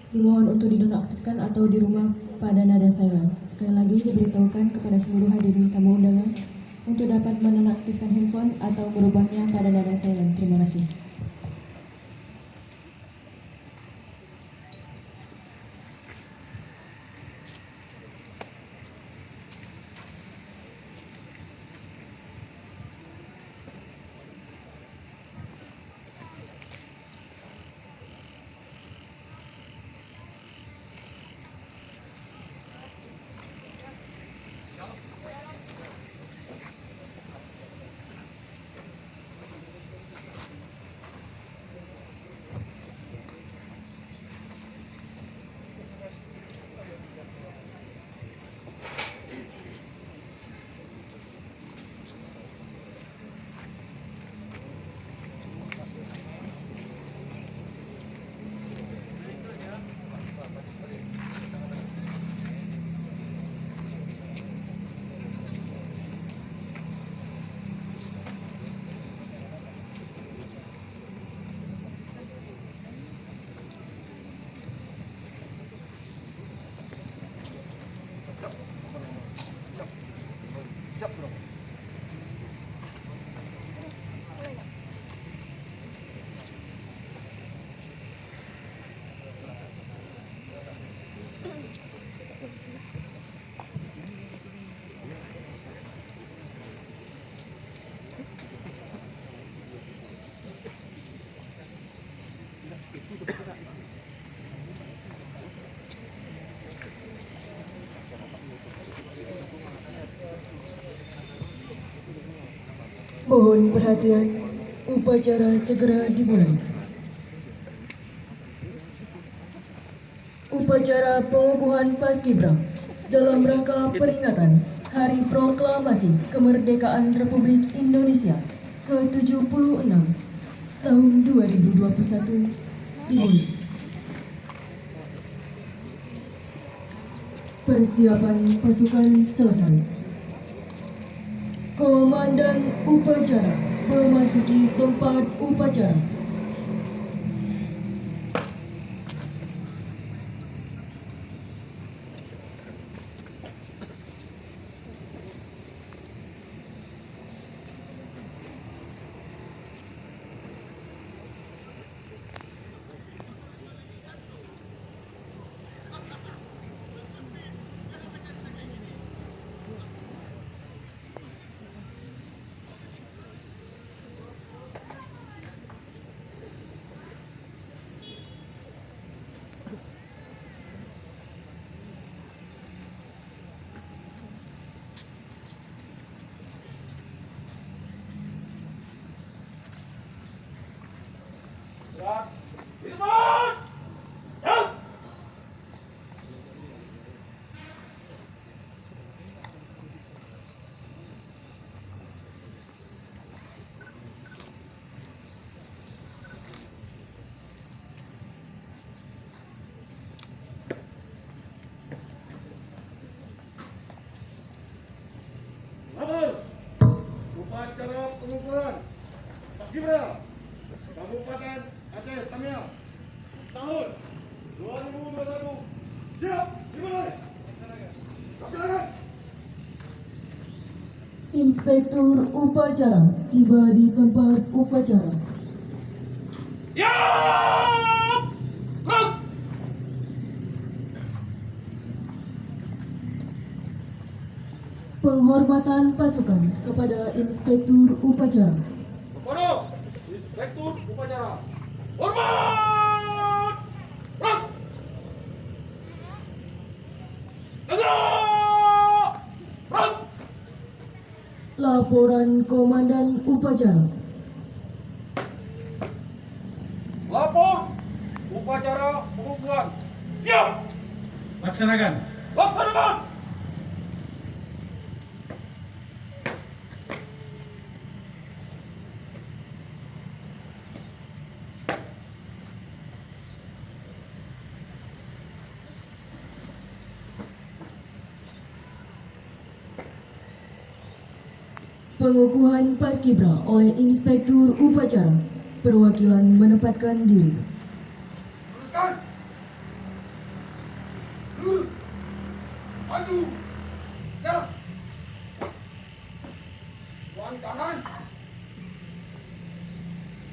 Dimohon untuk dinonaktifkan atau di rumah pada nada silent. Sekali lagi diberitahukan kepada seluruh hadirin tamu undangan untuk dapat menonaktifkan handphone atau merubahnya pada nada silent. Terima kasih. Mohon perhatian, upacara segera dimulai. Upacara pengukuhan Paskibra dalam rangka peringatan Hari Proklamasi Kemerdekaan Republik Indonesia ke-76 tahun 2021 dimulai. Persiapan pasukan selesai. Komandan upacara memasuki tempat upacara. Upacara pengukuhan Paskibra Kabupaten Aceh Tamiang tahun 2021 siap dimulai. Laksanakan. Inspektur upacara tiba di tempat upacara. Siap! Gerak! Penghormatan pasukan kepada Inspektur upacara. Kepada Inspektur Upacara. Hormat! Gerak! Tegak! Gerak! Laporan Komandan upacara. Lapor upacara pengukuhan. Siap! Laksanakan. Laksanakan! Pengukuhan Paskibra oleh Inspektur upacara. Perwakilan menempatkan diri. Teruskan. Maju. Jalan. Tuan kanan.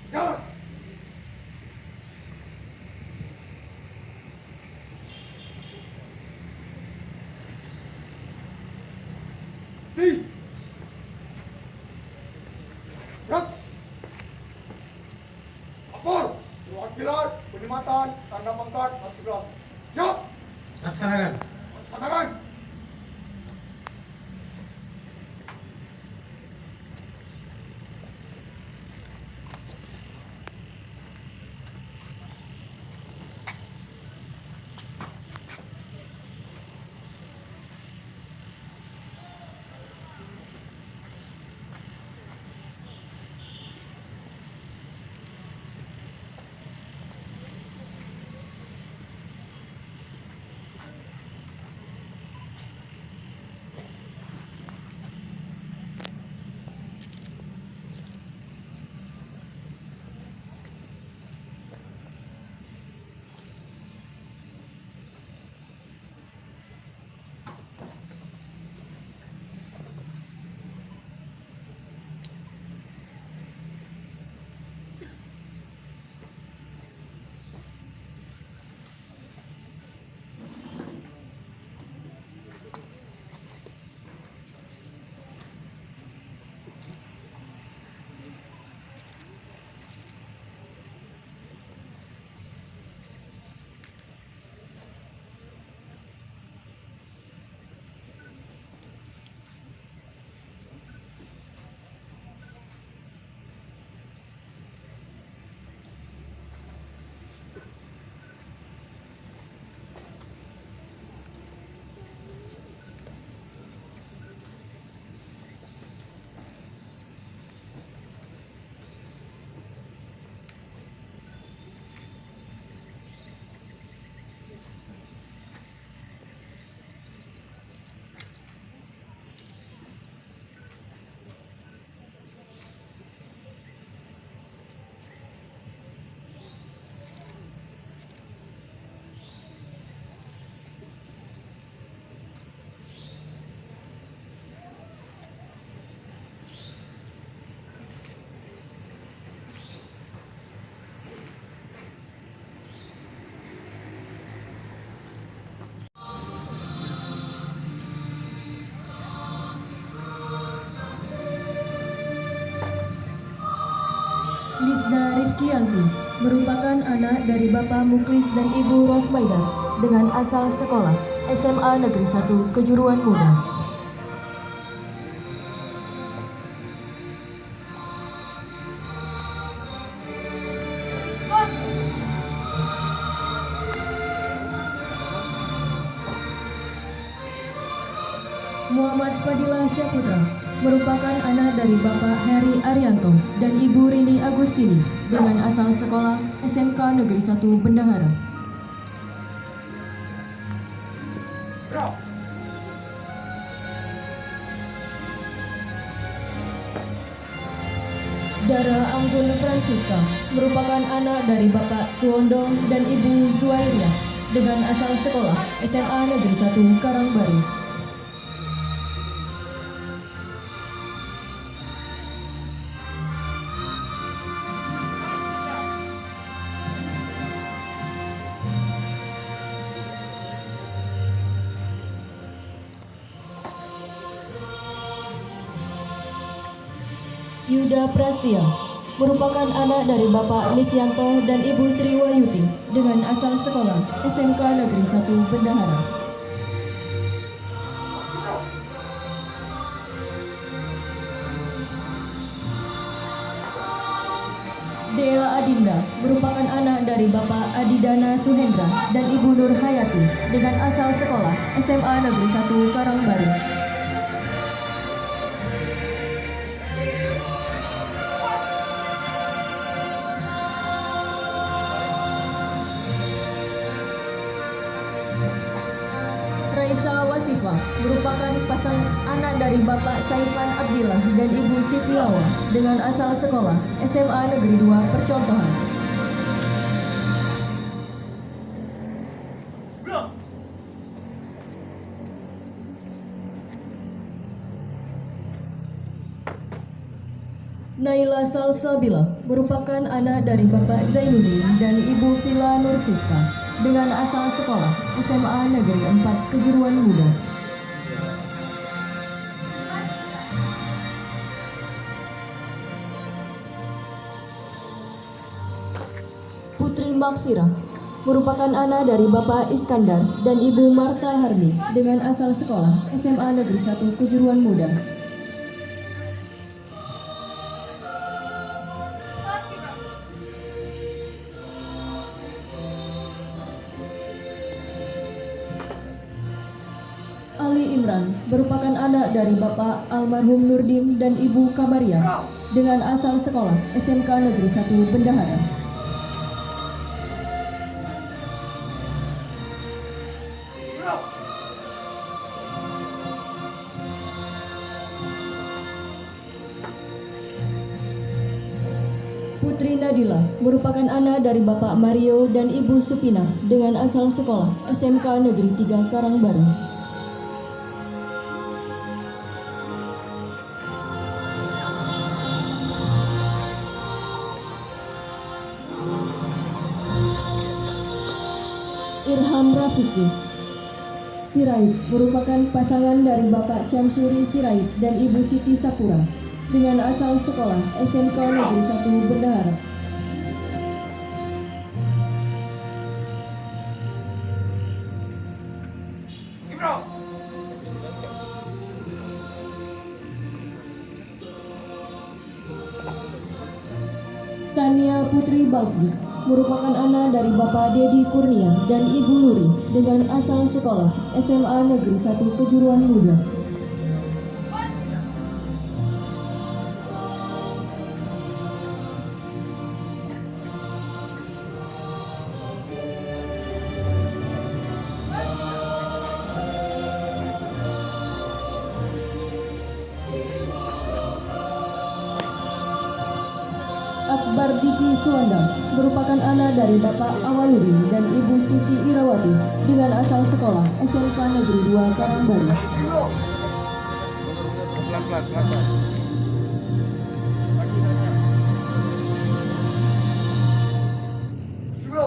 Jalan. Di. Gerak. Apor. Perwakilan penyelamatan tanda pangkat Paskibra. Siap. Laksanakan. Laksanakan. Lisda Rifkianti merupakan anak dari Bapak Muklis dan Ibu Rosmaida dengan asal sekolah SMA Negeri 1 Kejuruan Muda. Muhammad Fadilah Syaputra merupakan anak dari Bapak Heri Arianto dan Ibu Rini Agustini dengan asal sekolah SMK Negeri 1 Bendahara. Gerak. Dara Anggun Francisca merupakan anak dari Bapak Suwondo dan Ibu Zuairia dengan asal sekolah SMA Negeri 1 Karangbaru. Yuda Prastia merupakan anak dari Bapak Misyanto dan Ibu Sri Wayuti dengan asal sekolah SMK Negeri 1 Bendahara. Dea Adinda merupakan anak dari Bapak Adidana Suhendra dan Ibu Nur Hayati dengan asal sekolah SMA Negeri 1 Karangbaru. Raisa Wasifa merupakan pasang anak dari Bapak Saifan Abdillah dan Ibu Sitiawa dengan asal sekolah SMA Negeri 2 Percontohan. Gerak. Naila Salsabila merupakan anak dari Bapak Zainuddin dan Ibu Vila Nursiska dengan asal sekolah SMA Negeri 4 Kejuruan Muda. Putri Makfirah merupakan anak dari Bapak Iskandar dan Ibu Marta Harni dengan asal sekolah SMA Negeri 1 Kejuruan Muda. Ali Imran merupakan anak dari Bapak almarhum Nurdin dan Ibu Kamaria dengan asal sekolah SMK Negeri 1 Bendahara. Putri Nadila merupakan anak dari Bapak Mario dan Ibu Supina dengan asal sekolah SMK Negeri 3 Karangbaru. Irham Rafiqi Sirait merupakan pasangan dari Bapak Syamsuri Sirait dan Ibu Siti Sapura dengan asal sekolah SMK Negeri 1 Bendahara. Ibro. Tania Putri Balkis merupakan anak dari Bapak Dedi Kurnia dan Ibu Nuri dengan asal sekolah SMA Negeri 1 Kejuruan Muda. Akbar Diki Suwanda merupakan anak dari Bapak Awaludin dan Ibu Susi Irawati dengan asal sekolah SMK Negeri 2 Karangbaru. Pelan-pelan. Ibro.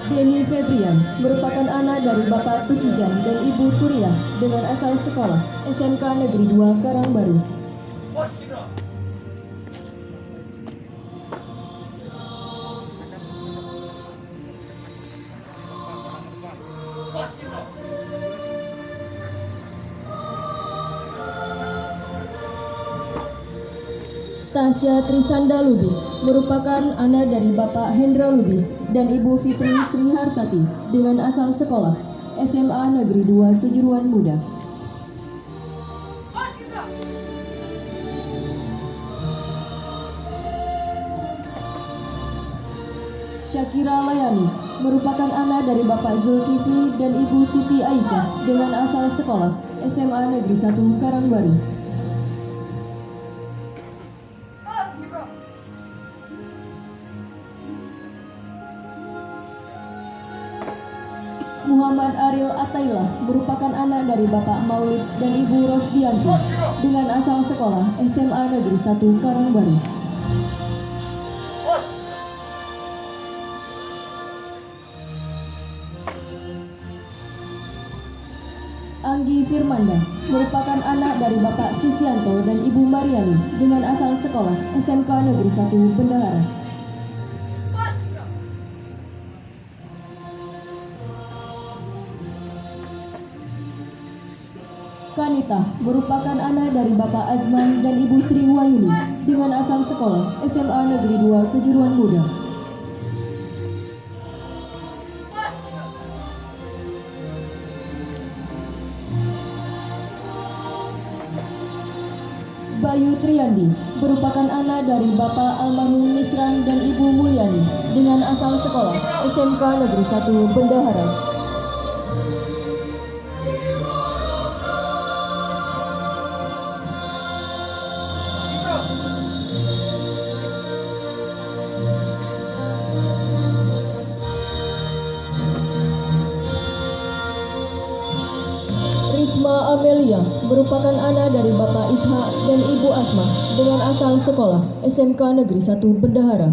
Denny Febrian merupakan anak dari Bapak Tukijan dan Ibu Turia dengan asal sekolah SMK Negeri 2 Karangbaru. Bos Ibro. Bos Ibro. Tasya Trisanda Lubis merupakan anak dari Bapak Hendra Lubis dan Ibu Fitri Sri Hartati dengan asal sekolah SMA Negeri 2 Kejuruan Muda. Bos Ibro. Syakira Layani merupakan anak dari Bapak Zulkifli dan Ibu Siti Aisyah dengan asal sekolah SMA Negeri 1 Karangbaru. Bos Ibro. Muhammad Aril Ataila merupakan anak dari Bapak Maulid dan Ibu Rosdianti dengan asal sekolah SMA Negeri 1 Karangbaru. Bos. Anggi Firmanda merupakan anak dari Bapak Susianto dan Ibu Mariani dengan asal sekolah SMK Negeri 1 Bendahara. Bos Ibro. Kanita merupakan anak dari Bapak Azman dan Ibu Sri Wayuni dengan asal sekolah SMA Negeri 2 Kejuruan Muda. Bayu Triandi merupakan anak dari Bapak almarhum Nisran dan Ibu Mulyani dengan asal sekolah SMK Negeri 1 Bendahara. Amelia merupakan anak dari Bapak Ishak dan Ibu Asma dengan asal sekolah SMK Negeri 1 Bendahara.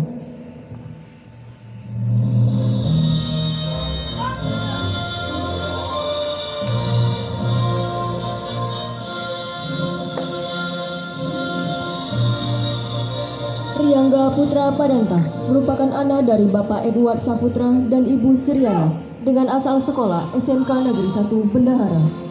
Riyangga Putra Padanta merupakan anak dari Bapak Edward Saputra dan Ibu Suryana dengan asal sekolah SMK Negeri 1 Bendahara.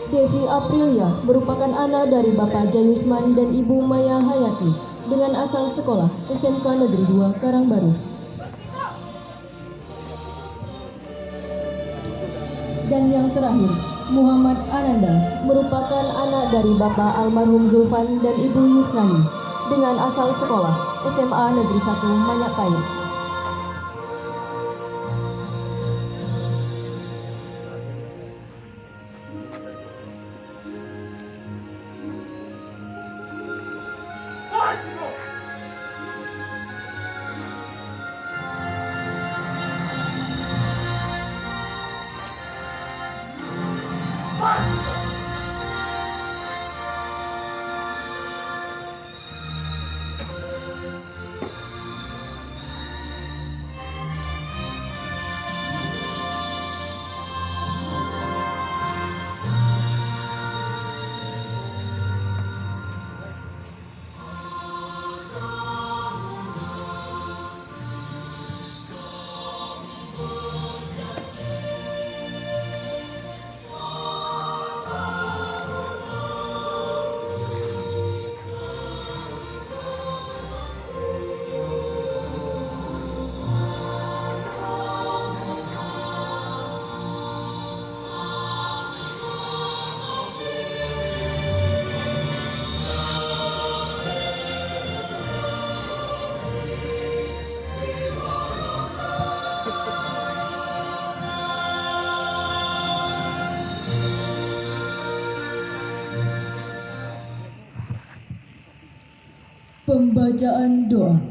Devi Aprilia merupakan anak dari Bapak Jayusman dan Ibu Maya Hayati dengan asal sekolah SMK Negeri 2 Karangbaru. Dan yang terakhir, Muhammad Ananda merupakan anak dari Bapak almarhum Zulfan dan Ibu Yusnani dengan asal sekolah SMA Negeri 1 Manyakpahit. Pembacaan doa.